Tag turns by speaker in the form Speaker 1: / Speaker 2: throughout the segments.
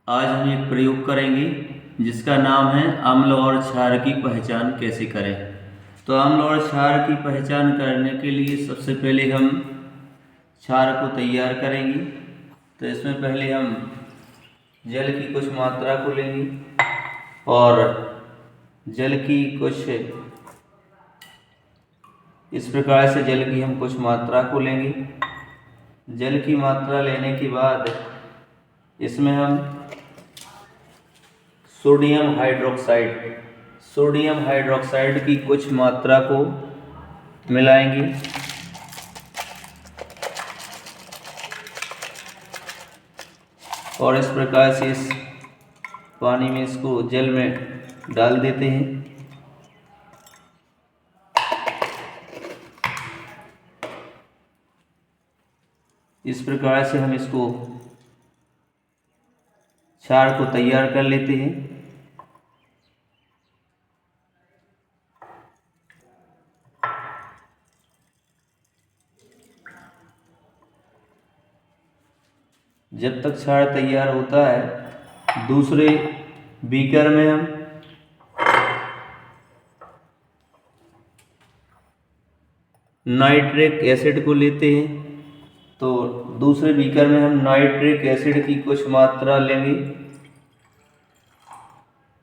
Speaker 1: आज हम एक प्रयोग करेंगे जिसका नाम है अम्ल और क्षार की पहचान कैसे करें। तो अम्ल और क्षार की पहचान करने के लिए सबसे पहले हम क्षार को तैयार करेंगे। तो इसमें पहले हम जल की कुछ मात्रा को लेंगे और जल की कुछ इस प्रकार से जल की हम कुछ मात्रा को लेंगे। जल की मात्रा लेने के बाद इसमें हम सोडियम हाइड्रोक्साइड की कुछ मात्रा को मिलाएंगे। और इस प्रकार से इस पानी में इसको जल में डाल देते हैं। इस प्रकार से हम इसको क्षार को तैयार कर लेते हैं। जब तक क्षार तैयार होता है दूसरे बीकर में हम नाइट्रिक एसिड को लेते हैं। तो दूसरे बीकर में हम नाइट्रिक एसिड की कुछ मात्रा लेंगे।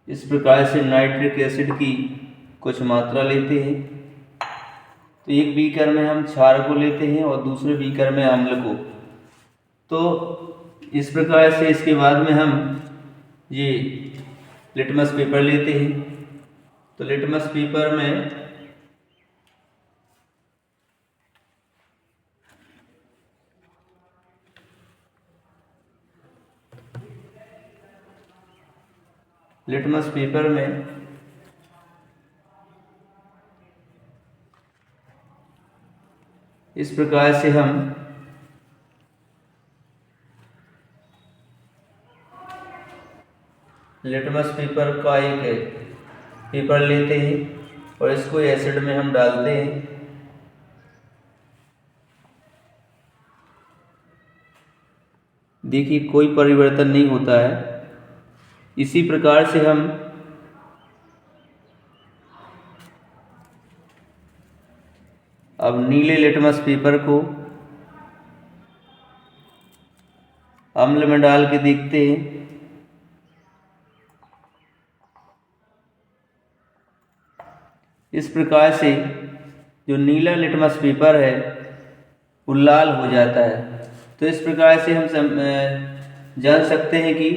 Speaker 1: इस प्रकार से नाइट्रिक एसिड की कुछ मात्रा लेते हैं। तो एक बीकर में हम क्षार को लेते हैं और दूसरे बीकर में अम्ल को। तो इस प्रकार से इसके बाद में हम ये लिटमस पेपर लेते हैं। तो लिटमस पेपर में इस प्रकार से हम लिटमस पेपर का एक पेपर लेते हैं और इसको एसिड में हम डालते हैं। देखिए कोई परिवर्तन नहीं होता है। इसी प्रकार से हम अब नीले लिटमस पेपर को अम्ल में डाल के देखते हैं। इस प्रकार से जो नीला लिटमस पेपर है वो लाल हो जाता है। तो इस प्रकार से हम जान सकते हैं कि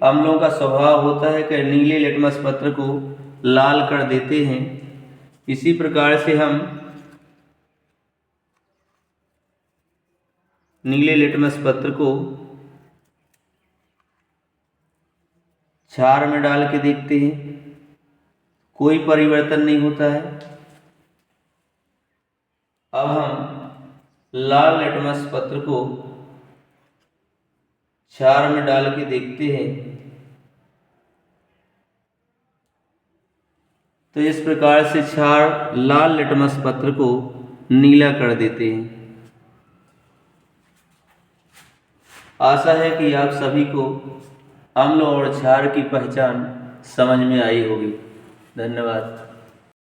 Speaker 1: अम्लों का स्वभाव होता है कि नीले लिटमस पत्र को लाल कर देते हैं। इसी प्रकार से हम नीले लिटमस पत्र को क्षार में डाल के देखते हैं, कोई परिवर्तन नहीं होता है। अब हम लाल लिटमस पत्र को क्षार में डाल के देखते हैं। तो इस प्रकार से क्षार लाल लिटमस पत्र को नीला कर देते हैं। आशा है कि आप सभी को अम्ल और क्षार की पहचान समझ में आई होगी। धन्यवाद।